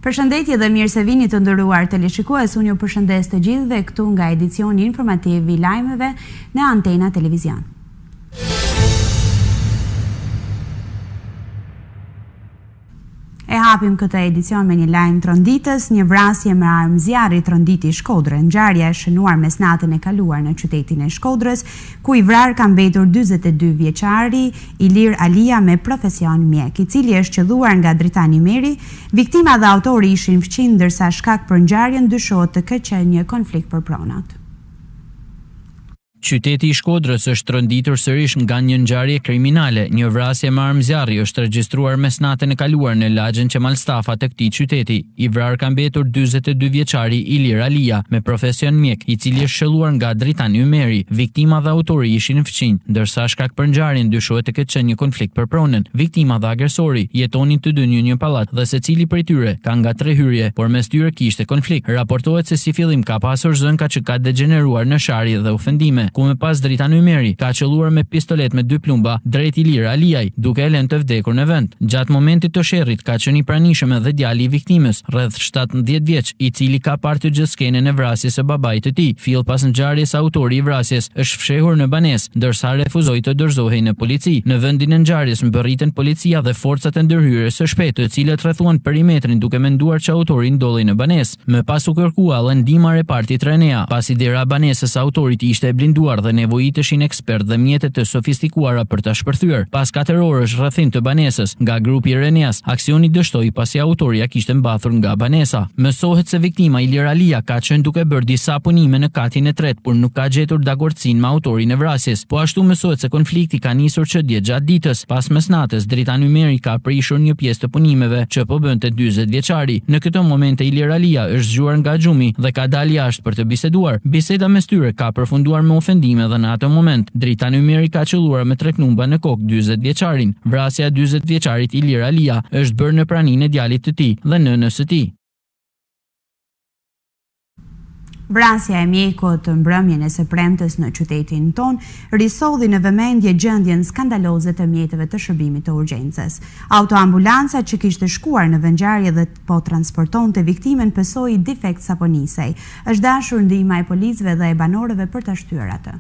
Përshëndetje dhe mirë se vini të nderuar teleshikues, unë ju përshëndes të gjithëve këtu nga edicioni informativ i lajmeve në Antena Televizion. E hapim këtë edicion me një lajm tronditës, një vrasje me armë zjarri tronditi Shkodrë. Ngjarja e shënuar mes natën e kaluar në qytetin e Shkodrës, ku i vrarë ka mbetur 42 vjeçari Ilir Alia me profesion mjek, i cili është qelluar nga Dritani Meri. Viktima dhe autori ishin fqin, ndërsa shkak për ngjarjen dyshohet të ketë qenë një konflikt për pronat. Qyteti i Shkodrës është rënditur sërish nga një ngjarje kriminale. Një vrasje me armë zjarri është regjistruar mes natën e kaluar në lagjen Qemalstafa të këtij qyteti. I vrarë ka mbetur 42 vjeçari Ilir Alia me profesion mjek, i cili është shëlluar nga Dritani Meri. Viktima dhe autori ishin fqinj, ndërsa shkak për ngjarjen dyshohet të ketë qenë një konflikt për pronën. Viktima dhe agresori jetonin të dy në një pallat dhe secili prej tyre ka nga 3 hyrje, por mes tyre kishte konflikt. Raportohet se si fillim ka pasur zënka që ka degeneruar në sharje dhe ofendime, ku me pas Dritani Meri ka qelluar me pistolet me 2 plumba drejt Ilir Aliaj, duke e lënë të vdekur në vend. Gjatë momentit të sherrit ka qenë i pranishëm edhe djali i viktimës, rreth 17 vjeç, i cili ka parë të gjithë skenën e vrasjes së babait të tij. Fill pas ngjarjes, autori i vrasjes është fshehur në banesë, ndërsa refuzoi të dorëzohej në polici. Në vendin e ngjarjes mbërritën policia dhe forcat e ndërhyrjes së shpejtë, të cilët rrethuan perimetrin duke menduar që autori ndodhej në banesë. Më pas u kërkua edhe ndihma repartit Renea, pasi dera banesës autorit ishte e blinduar dhe nevojiteshin ekspert dhe mjete të sofistikuara për ta shpërthyer. Pas 4 orësh rrethim të banesës nga grupi i Reneas, aksioni dështoi pasi autoria kishte mbathur nga banesa. Mësohet se viktima Ilir Alia ka qenë duke bërë disa punime në katin e tretë, por nuk ka gjetur dakordsinë me autorin e vrasjes. Po ashtu mësohet se konflikti ka nisur çdje gjatë ditës. Pas mesnatës, Dritani Meri ka prishur një pjesë të punimeve që po bënte 40 vjeçari. Në këtë moment Ilir Alia është zgjuar nga xhumi dhe ka dalë jashtë për të biseduar. Biseda mes tyre ka përfunduar me ofendime dhe në atë moment Dritani Meri ka qelluar me 3 knumba në kokë 40 vjeçarin. Vrasja e 40 vjeçarit Ilir Alia është bërë në praninë e djalit të tij dhe nënës së tij. Vrasja e mjekut mbrëmjen e së premtes në qytetin ton risolli në vëmendje gjendjen skandaloze të mjeteve të shërbimit të urgjencës. Autoambulanca që kishte shkuar në vendngjarje dhe po transportonte viktimen pësoi defekt sapo nisej. Është dashur ndihma e policëve dhe e banorëve për ta shtyrë atë.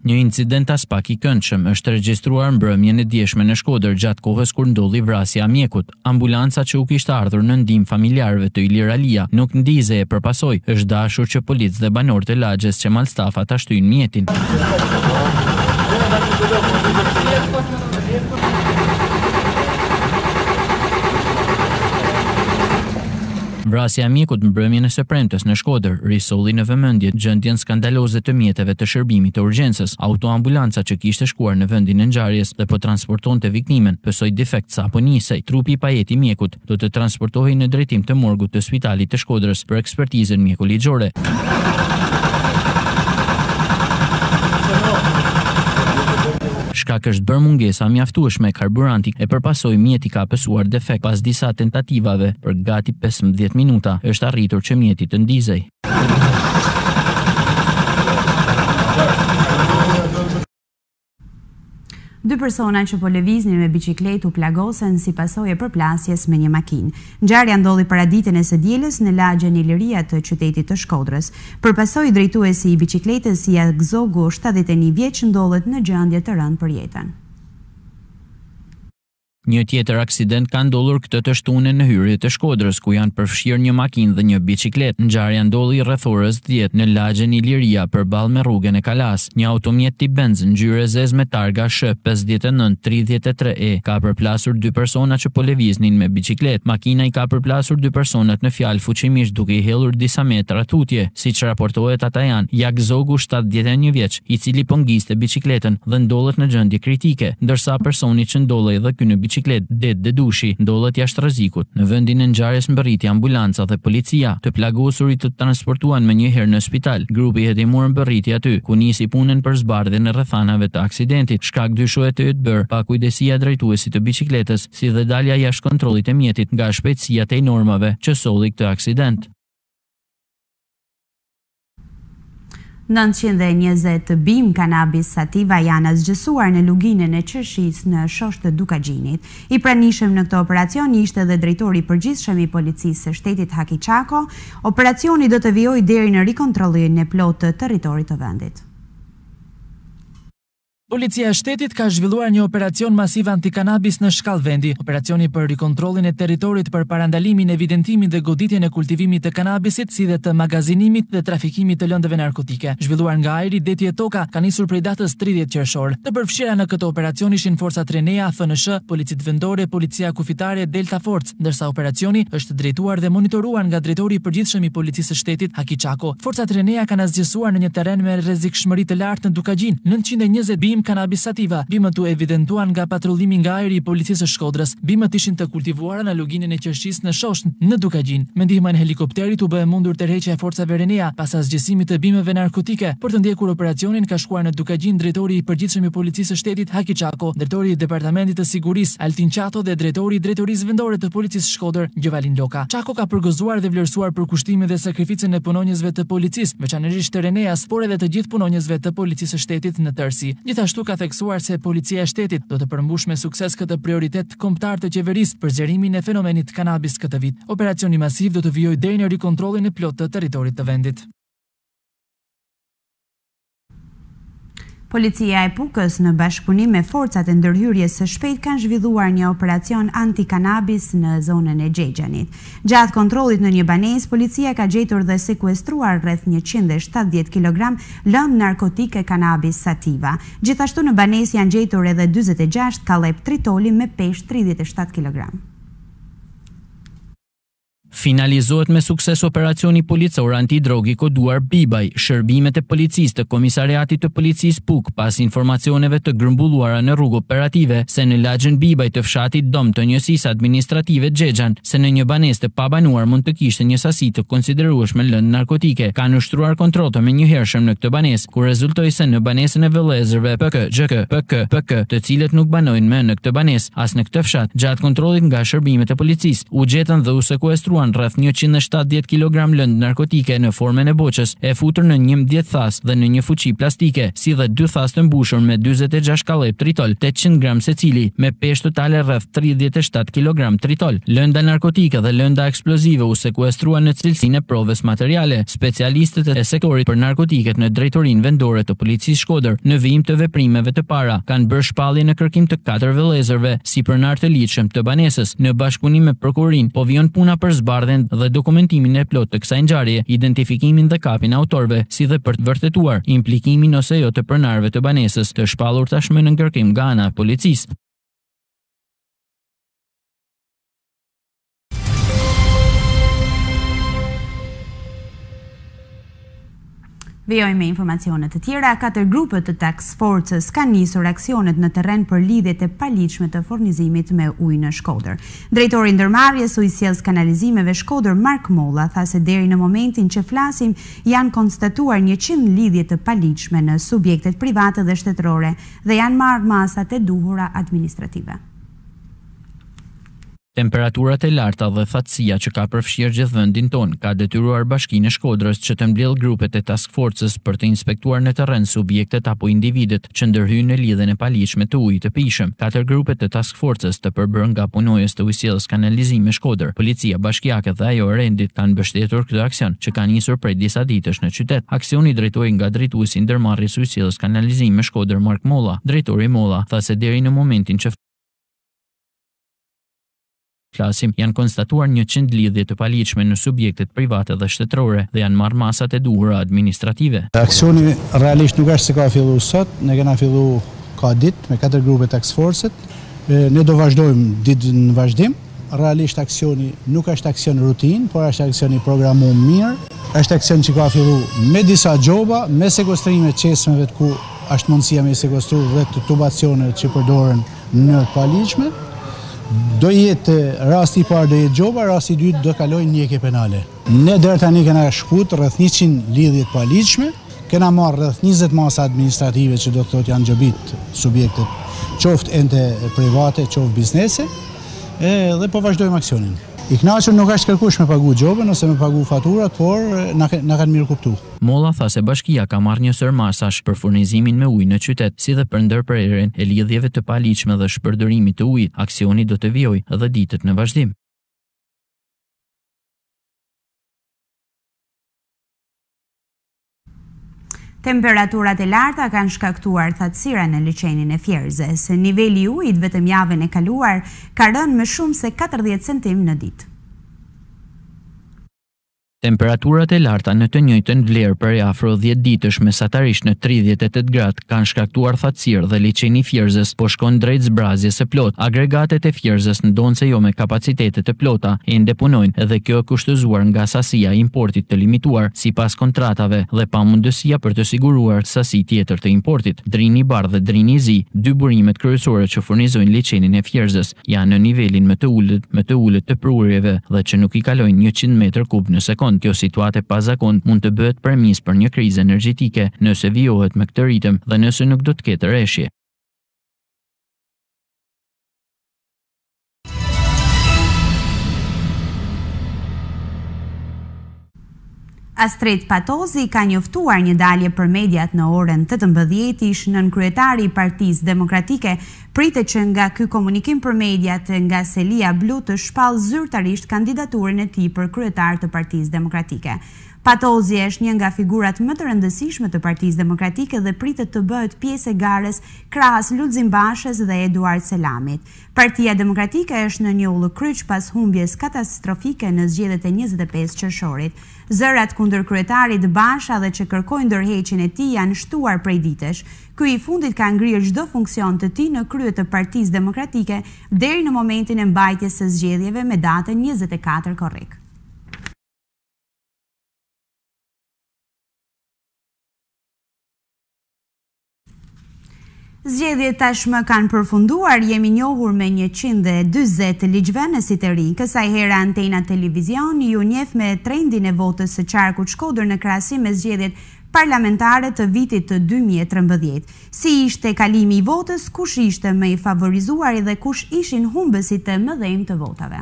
Një incident as pak i këndshëm është regjistruar mbrëmjen e djeshme në Shkodër gjatë kohës kur ndodhi vrasja e mjekut. Ambulanca që u kishte ardhur në ndihmë familjarëve të Ilir Alia nuk ndizej e përpasoi. Është dashur që policë dhe banorët e lagjes Qemalstafa ta shtyjnë mjetin. Vrasja e mjekut mbrëmjen e së premtes në Shkodër risolli në vëmendje gjendjen skandaloze të mjeteve të shërbimit të urgjencës. Autoambulanca që kishte shkuar në vendin e ngjarjes dhe po transportonte viktimen pësoi defekt sapo nisej. Trupi i pajeti mjekut do të transportohej në drejtim të morgut të spitalit të Shkodrës për ekspertizën mjekoligjore. Shkak është bërë mungesa mjaftueshme e karburantit e përpasoi mjeti ka pësuar defekt. Pas disa tentativave për gati 15 minuta është arritur që mjeti të ndizej. Dy persona që po lëviznin me biçikletë u plagosen si pasojë e përplasjes me një makinë. Ngjarja ndodhi paraditën e së dielës në lagjen Iliria të qytetit të Shkodrës. Përpasoi drejtuesi i biçikletës Zogu 71 vjeç ndodhet në gjendje të rëndë për jetën. Një tjetër aksident ka ndodhur këtë të shtunën në hyrje të Shkodrës, ku janë përfshirë një makinë dhe një biçikletë. Ngjarja ndodhi rreth orës 10 në lagjen Iliria përballë me rrugën e Kalas. Një automjet tip Benz ngjyrë zezë me targa sh 5933E ka përplasur 2 persona që po lëviznin me biçikletë. Makina i ka përplasur 2 personat në fjalë fuqimisht duke i hedhur disa metra tutje. Siç raportohet, ata janë Zogu 71 vjeç, i cili po ngiste biçikletën dhe ndodhet në gjendje kritike, ndërsa personi që ndodhej edhe ky në biçikletë Det Dedushi ndodhet jashtë rrezikut. Në vendin e ngjarjes mbërriti ambulanca dhe policia. Të plagosurit të transportuan më njëherë në spital. Grupi hetimor mbërriti aty, ku nisi punën për zbardhjen e rrethanave të aksidentit. Shkak dyshohet të jetë bërë pa kujdesia e drejtuesit të biçikletës, si dhe dalja jashtë kontrollit e mjetit nga shpejtësia të normave që solli këtë aksident. 920 bim kanabis sativa janë zgjësuar në luginën e qershis në shosh të Dukagjinit. I pranishëm në këtë operacion ishte dhe drejtori i përgjithshëm i policisë së shtetit Haki Çako. Operacioni do të vijojë deri në rikontrollimin e plotë të territorit të vendit. Policia e shtetit ka zhvilluar një operacion masiv antikanabis në shkallë vendi. Operacioni për rikontrollin e territorit për parandalimin, evidentimin dhe goditjen e kultivimit të kanabisit, si dhe të magazinimit dhe trafikimit të lëndëve narkotike. Zhvilluar nga ajri, deti e toka ka nisur prej datës 30 qershor. Të përfshira në këtë operacion ishin forcat Renea, FNSH, Policitë Vendore, Policia Kufitare, Delta Force, ndërsa operacioni është drejtuar dhe monitoruar nga drejtori i përgjithshëm i policisë së shtetit Haki Çako. Forcat Renea kanë zgjesuar në një terren me rrezikshmëri të lartë në Dukagjin 920 bim kanabis sativa. Bimët u evidentuan nga patrullimi nga ajri i policisë së Shkodrës. Bimët ishin të kultivuara në luginën e qershis në shosh në Dukagjin. Me ndihmën e helikopterit u bë mundur tërheqja e forcave Renea pas zgjesimit të bimëve narkotike. Për të ndjekur operacionin ka shkuar në Dukagjin drejtori i përgjithshëm i policisë së shtetit Haki Çako, drejtori i departamentit të sigurisë Altin Qato dhe drejtori i drejtorisë vendore të policisë Shkodër Gjovalin Loka. Çako ka përgëzuar dhe vlerësuar për kushtimin dhe sakrificën e punonjësve të policisë, veçanërisht të Reneas, por edhe të gjithë punonjësve të policisë së shtetit në tërësi. Gjithashtu ka theksuar se policia e shtetit do të përmbush me sukses këtë prioritet kombëtar të qeverisë për zgjerimin e fenomenit kanabis këtë vit. Operacioni masiv do të vijojë deri në rikontrollin e plotë të territorit të vendit. Policia e Pukës në bashkëpunim me forcat e ndërhyrjes së shpejtë kanë zhvilluar një operacion anti-kanabis në zonën e Gjegjanit. Gjatë kontrollit në një banesë, policia ka gjetur dhe sekuestruar rreth 170 kg lëndë narkotike kanabis sativa. Gjithashtu në banesë janë gjetur edhe 46 kallep tritoli me peshë 37 kg. Finalizohet me sukses operacioni policor antidrogi koduar Bibaj. Shërbimet e policisë të Komisariatit të Policisë Puk pas informacioneve të grëmbulluara në rrugë operative se në lagjën Bibaj të fshatit Dom të njësisë administrative Gjegjan, se në një banesë të pabanuar mund të kishte një sasi të konsiderueshme lëndë narkotike. Kanë ushtruar kontrollë më njëhershëm në këtë banesë, ku rezultoi se në banesën e vëllezërve PK, të cilët nuk banojnë më në këtë banesë as në këtë fshat, gjatë kontrollit nga shërbimet e policisë, u gjetën dhe u sekuestruan rreth 170 kg lëndë narkotike në formën e boçës, e futur në 11 thas dhe në një fuqi plastike, si dhe 2 thas të mbushur me 46 kallep tritol, 800 gram secili, me peshë totale rreth 37 kg tritol. Lënda narkotike dhe lënda eksplozive u sekuestruan në cilësinë e provës materiale. Specialistët e sektorit për narkotiket në Drejtorinë Vendore të Policisë Shkodër, në vijim të veprimeve të para, kanë bërë shpallje në kërkim të 4 vëllezërve, si pronar të ligjshëm të banesës. Në bashkëpunim me prokurorin, po vijon puna për zbardhjen dhe dokumentimin e plotë të kësaj ngjarjeje, identifikimin dhe kapin e autorëve, si dhe për të vërtetuar implikimin ose jo të pronarëve të banesës, të shpallur tashmë në kërkim nga ana e policisë. Vijojmë me informacionet të tjera. 4 grupet të task forces kanë nisur aksionet në terren për lidhjet e paligjshme të furnizimit me ujë në Shkodër. Drejtori i ndërmarrjes ujësjellës kanalizimeve Shkodër Mark Molla tha se deri në momentin që flasim janë konstatuar 100 lidhje të paligjshme në subjektet private dhe shtetërore dhe janë marrë masat e duhura administrative. Temperaturat e larta dhe thatësia që ka përfshirë gjithë vendin ton ka detyruar Bashkinë e Shkodrës që të mbledh grupet e task forces për të inspektuar në terren subjektet apo individët që ndërhyjnë në lidhjen e paligjshme të ujit të pijshëm. 4 grupet e task forces të përbërë nga punojës të ujësjellës kanalizime Shkodër, policia bashkiake dhe ajo e rendit kanë mbështetur këtë aksion që ka nisur prej disa ditësh në qytet. Aksioni drejtohej nga drejtuesi i ndërmarrjes së ujësjellës kanalizime Shkodër Mark Molla. Drejtori Molla tha se deri në momentin që flasim janë konstatuar 100 lidhje të paligjshme në subjektet private dhe shtetërore dhe janë marrë masat e duhura administrative. Aksioni realisht nuk është se ka filluar sot, ne kena filluar ka ditë me 4 grupe task force. Ne do vazhdojmë ditë në vazhdim. Realisht aksioni nuk është aksion rutinë, por është aksion i programuar mirë. Është aksion që ka filluar me disa gjoba, me sekuestrime të çesmeve ku është mundësia me sekuestruar dhe të tubacioneve që përdoren në paligjshme. Do jetë rasti i parë do jetë gjoba, rasti i dytë do kalojë njekje penale. Ne deri tani kena shkut rreth 100 lidhje të paligjshme, kena marrë rreth 20 masa administrative që do të thotë janë xhobit subjektet, qoftë ente private, qoftë biznese, dhe po vazhdojmë aksionin. I kënaqur nuk është kërkuar me pagu gjobën ose me pagu faturat, por na kanë mirë kuptuar. Molla tha se bashkia ka marrë një sër masash për furnizimin me ujë në qytet, si dhe për ndërprerjen e lidhjeve të paligjshme dhe shpërdorimit të ujit. Aksioni do të vijojë edhe ditët në vazhdim. Temperaturat e larta kanë shkaktuar thatësira në liçenin e Fierzës. Niveli i ujit vetëm javën e kaluar ka rënë më shumë se 40 centim në ditë. Temperaturat e larta në të njëjtën vlerë për afro 10 ditësh mesatarisht në 38 gradë kanë shkaktuar thatësirë dhe liçeni i Fierzës po shkon drejt zbrazjes së plot. Agregatet e Fierzës ndonse jo me kapacitete të plota ende punojnë dhe kjo e kushtëzuar nga sasia e importit të limituar sipas kontratave dhe pamundësia për të siguruar sasi tjetër të importit. Drini Bar dhe Drini Zi, dy burimet kryesore që furnizojnë liçenin e Fierzës, janë në nivelin më të ulët të prurjeve dhe që nuk i kalojnë 100 metër kub në sekond. Kjo situatë e pazakont mund të bëhet premisë për një krizë energjetike nëse vijohet me këtë ritëm dhe nëse nuk do të ketë rreshje. Astrid Patozi ka njoftuar një dalje për mediat në orën 18 ish nënkryetari i Partisë Demokratike, pritet që nga ky komunikim për mediat nga Selia Blu të shpall zyrtarisht kandidaturën e tij për kryetar të Partisë Demokratike. Patozi është një nga figurat më të rëndësishme të Partisë Demokratike dhe pritet të bëhet pjesë e garës krahas Lulzim Bashës dhe Eduard Selamit. Partia Demokratike është në një ullëkryq pas humbjes katastrofike në zgjedhjet e 25 qershorit. Zërat kundër kryetarit Basha dhe që kërkojnë ndërheqjen e tij janë shtuar prej ditësh. Ky i fundit ka ngrirë çdo funksion të tij në krye të Partisë Demokratike deri në momentin e mbajtjes së zgjedhjeve me datën 24 korrik. Zgjedhjet tashmë kanë përfunduar, jemi njohur me 140 ligjvënësit të rinj. Kësaj here Antena Televizion ju njeh me trendin e votës së qarkut Shkodër në krahasim me zgjedhjet parlamentare të vitit të 2013. Si ishte kalimi i votës, kush ishte më i favorizuar dhe kush ishin humbësit e mëdhenj të votave?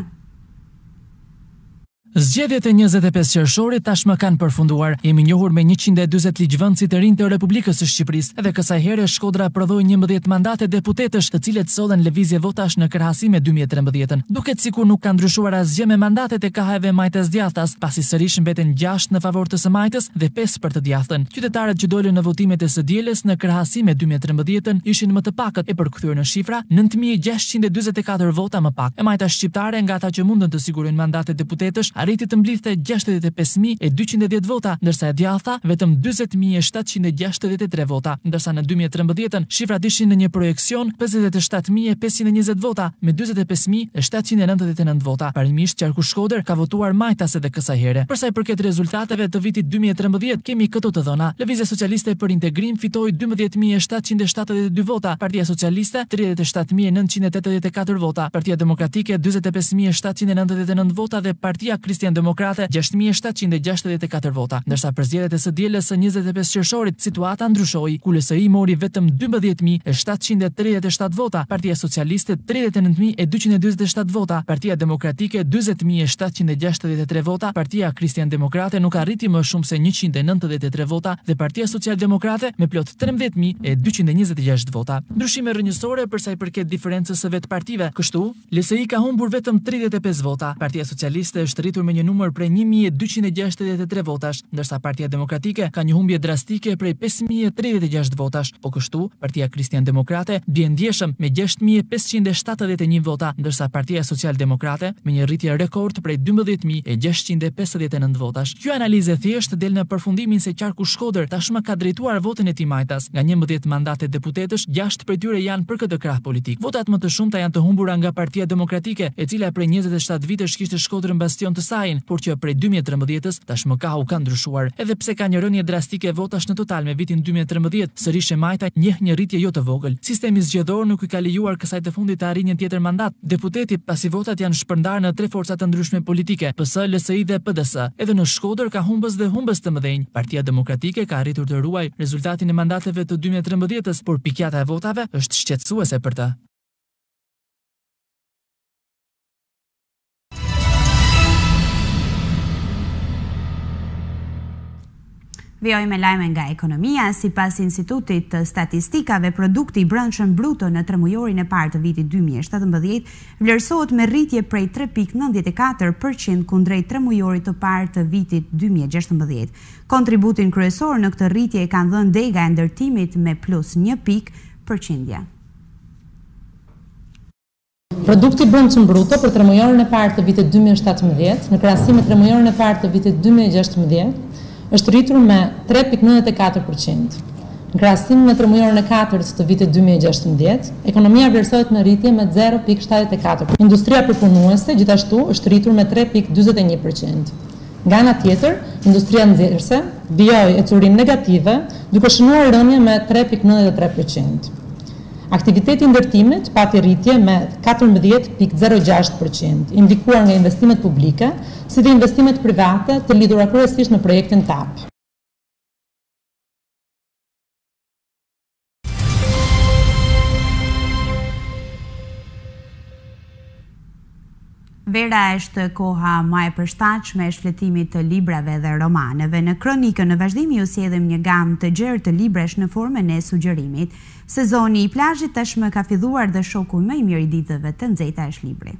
Zgjedhjet e 25 qershorit tashmë kanë përfunduar. Jemi njohur me 140 ligjvënësit të rinj të Republikës së Shqipërisë. Edhe kësaj here Shkodra prodhoi 11 mandate deputetësh, të cilët sollen lëvizje votash në krahasim me 2013-ën. Duket sikur nuk ka ndryshuar asgjë me mandatet e KH-ve Majtas Djathtas, pasi sërish mbeten 6 në favor të së Majtës dhe 5 për të Djathtën. Qytetarët që dolën në votimet e së dielës në krahasim me 2013-ën ishin më të pakët, e përkthyer në shifra 9644 vota më pak. E Majta shqiptare nga ata që mundën të sigurojnë mandate deputetësh arriti të mblidhte 65210 vota, ndërsa e Djathta vetëm 40763 vota, ndërsa në 2013-ën shifrat ishin në një projekcion 57520 vota me 45799 vota. Parimisht qarku Shkodër ka votuar Majtas edhe kësaj here. Për sa i përket rezultateve të vitit 2013, kemi këto të dhëna. Lëvizja Socialiste për Integrim fitoi 12772 vota, Partia Socialiste 37984 vota, Partia Demokratike 45799 vota dhe Partia Kristian Demokrate 6764 vota. Ndërsa për zgjedhjet e së dielës së 25 qershorit situata ndryshoi, ku LSI mori vetëm 12737 vota, Partia Socialiste 39247 vota, Partia Demokratike 40763 vota, Partia Kristian Demokrate nuk arriti më shumë se 193 vota dhe Partia Socialdemokrate me plot 13226 vota. Ndryshime rrënjësore përsa i përket diferencës së vetë partive. Kështu, LSI ka humbur vetëm 35 vota, Partia Socialiste është rritur me një numër prej 1263 votash, ndërsa Partia Demokratike ka një humbje drastike prej 5036 votash. Po kështu, Partia Kristian Demokrate bie ndjeshëm me 6571 vota, ndërsa Partia Socialdemokrate me një rritje rekord prej 12659 votash. Kjo analizë thjesht del në përfundimin se qarku Shkodër tashmë ka drejtuar votën e tij Majtas. Nga 11 mandate deputetësh, 6 prej tyre janë për këtë krah politik. Votat më të shumta janë të humbura nga Partia Demokratike, e cila prej 27 vitesh kishte Shkodrën bastion të saj, por që prej 2013-s tashmë ka ndryshuar. Edhe pse ka një rënje drastike votash në total me vitin 2013, sërish e Majta njeh një rritje jo të vogël. Sistemi zgjedhor nuk i ka lejuar kësaj të fundit të arrijë një tjetër mandat. Deputeti, pasi votat janë shpërndarë në 3 forca të ndryshme politike, PS, LSI dhe PDS. Edhe në Shkodër ka humbës dhe humbës të mëdhenj. Partia Demokratike ka arritur të ruaj rezultatin e mandateve të 2013-s, por pikjata e votave është shqetësuese për të. Vjoj me lajme nga ekonomia, si pas Institutit të Statistikave, produkti i brendshëm bruto në tremujorin e parë të vitit 2017 vlerësohet me rritje prej 3.94% kundrejt tremujorit të parë të vitit 2016. Kontributin kryesor në këtë rritje e kanë dhënë dega e ndërtimit me plus 1%. Produkti brendshëm bruto për tremujorin e parë të vitit 2017 në krahasim me tremujorin e parë të vitit 2016 është rritur me 3.94%. Në krahasim me tremujorin e katërt të vitit 2016, ekonomia vlerësohet me rritje me 0.74%. Industria përpunuese gjithashtu është rritur me 3.41%. Nga ana tjetër, industria nxjerrëse vijoi ecurim negative, duke shënuar rënje me 3.93%. Aktiviteti i ndërtimit pati rritje me 14.06%, indikuar nga investimet publike, si dhe investimet private të lidhura kryesisht me projektin TAP. Vera është koha më e përshtatshme e shfletimit të librave dhe romaneve. Në kronikën në vazhdim ju sjellëm një gamë të gjerë të librash në formën e sugjerimit. Sezoni i plazhit tashmë ka filluar dhe shoku më i mirë i ditëve të nxehta është libri.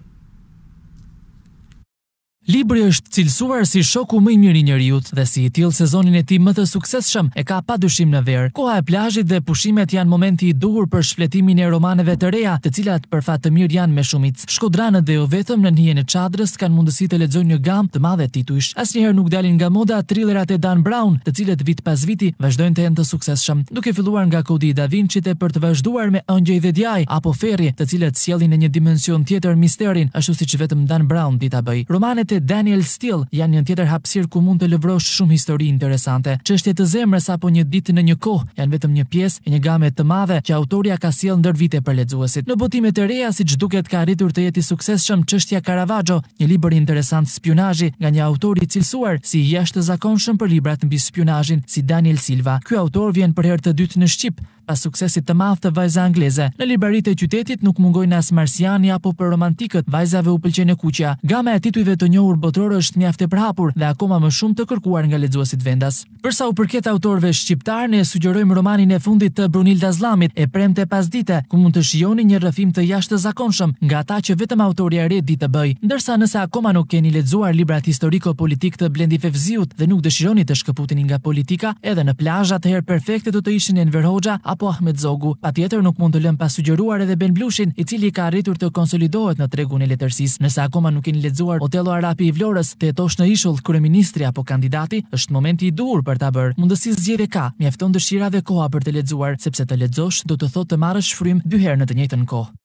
Libri është cilësuar si shoku më i mirë i njerëzit dhe si i tillë sezonin e tij më të suksesshëm e ka padyshim në verë. Koha e plazhit dhe pushimet janë momenti i duhur për shfletimin e romaneve të reja, të cilat për fat të mirë janë me shumicë. Shkodranët dhe jo vetëm në hijen e çadrës kanë mundësi të lexojnë një gamë të madhe titujsh. Asnjëherë nuk dalin nga moda thrillerat e Dan Brown, të cilët vit pas viti vazhdojnë të jenë të suksesshëm, duke filluar nga Kodi i Da Vinci për të vazhduar me Ëngjëj dhe Djaj apo Ferri, të cilët sjellin në një dimension tjetër misterin, ashtu siç vetëm Dan Brown di ta bëj. Romanet Daniel Steele janë një tjetër hapësirë ku mund të lëvrosh shumë histori interesante. Çështje të zemrës apo një ditë në një kohë janë vetëm një pjesë e një game të madhe që autoria ka sjellë ndër vite për lexuesit. Në botimet e reja, siç duket, ka arritur të jetë i suksesshëm Çështja Caravaggio, një libër interesant spionazhi nga një autor i cilësuar si i jashtëzakonshëm për librat mbi spionazhin si Daniel Silva. Ky autor vjen për herë të dytë në Shqip pas suksesit të madh të Vajza angleze. Në libraritë e qytetit nuk mungojnë as marsiani apo për romantikët, vajzave u pëlqen e kuqja. Gama e titujve të njohur botror është mjaft e përhapur dhe akoma më shumë të kërkuar nga lexuesit vendas. Për sa u përket autorëve shqiptar, ne sugjerojmë romanin e fundit të Brunilda Zllamit, E premte pasdite, ku mund të shijoni një rrëfim të jashtëzakonshëm nga ata që vetëm autoria e re di të bëj. Ndërsa nëse akoma nuk keni lexuar librat historiko-politik të Blendi Fevziut dhe nuk dëshironi të shkëputeni nga politika, edhe në plazh atëherë perfekte do të ishin Enver Hoxha apo Ahmet Zogu. Patjetër nuk mund të lëm pa sugjeruar edhe Ben Blushin, i cili ka arritur të konsolidohet në tregun e letërsisë. Nëse akoma nuk keni lexuar Otello Arapi i Vlorës, të jetosh në ishull kryeministri apo kandidati, është momenti i duhur për ta bërë. Mundësi zgjedhje ka, mjafton dëshira dhe koha për të lexuar, sepse të lexosh do të thotë të marrësh frym dy herë në të njëjtën kohë.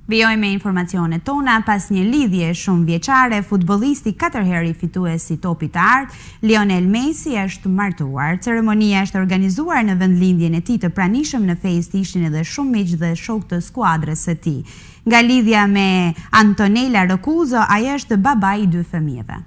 Vijojmë me informacionet tona. Pas një lidhje shumë vjeçare, futbollisti 4 herë fitues i Topit të Art, Lionel Messi është martuar. Ceremonia është organizuar në vendlindjen e tij të pranishëm në festë ishin edhe shumë miq dhe shok të skuadrës së tij. Nga lidhja me Antonella Roccuzzo, ai është babai i 2 fëmijëve.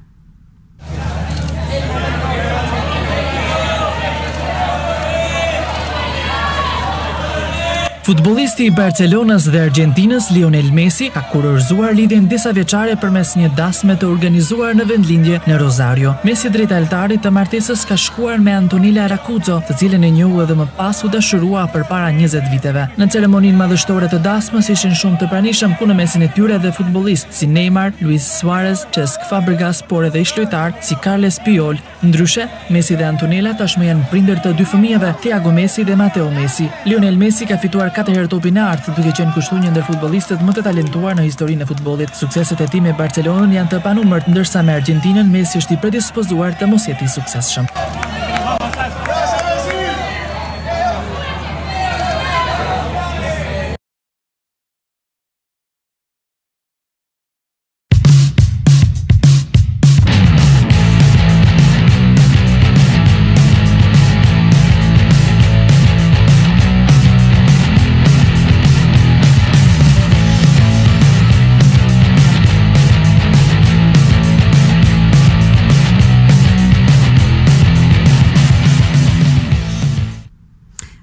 Futbollisti i Barcelonës dhe Argentinës Lionel Messi ka kurorzuar lidhjen disa vjeçare përmes një dasme të organizuar në vendlindje në Rosario. Messi drejt altarit të martesës ka shkuar me Antonella Roccuzzo, të cilën e njohu edhe më pas u dashurua përpara 20 viteve. Në ceremoninë madhështore të dasmës ishin shumë të pranishëm, ku në mesin e tyre edhe futbollistë si Neymar, Luis Suarez, Cesc Fabregas, por edhe ish lojtar si Carles Puyol. Ndryshe, Messi dhe Antonella tashmë janë prindër të 2 fëmijëve, Thiago Messi dhe Matteo Messi. Lionel Messi ka fituar 4 herë Topin e Artë, duke qenë kështu një ndër futbollistët më të talentuar në historinë e futbollit. Sukseset e tij me Barcelonën janë të panumërt, ndërsa me Argentinën Messi është i predispozuar të mos jetë i suksesshëm.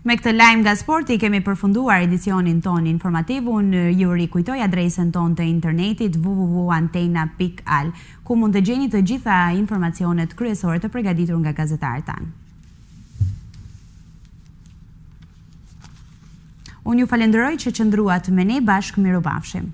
Me këtë lajm nga sporti kemi përfunduar edicionin ton informativ. Unë ju rikujtoj adresën ton të internetit www.antena.al, ku mund të gjeni të gjitha informacionet kryesore të përgatitur nga gazetarët tanë. Unë ju falenderoj që qëndruat me ne, bashkë mirupafshim.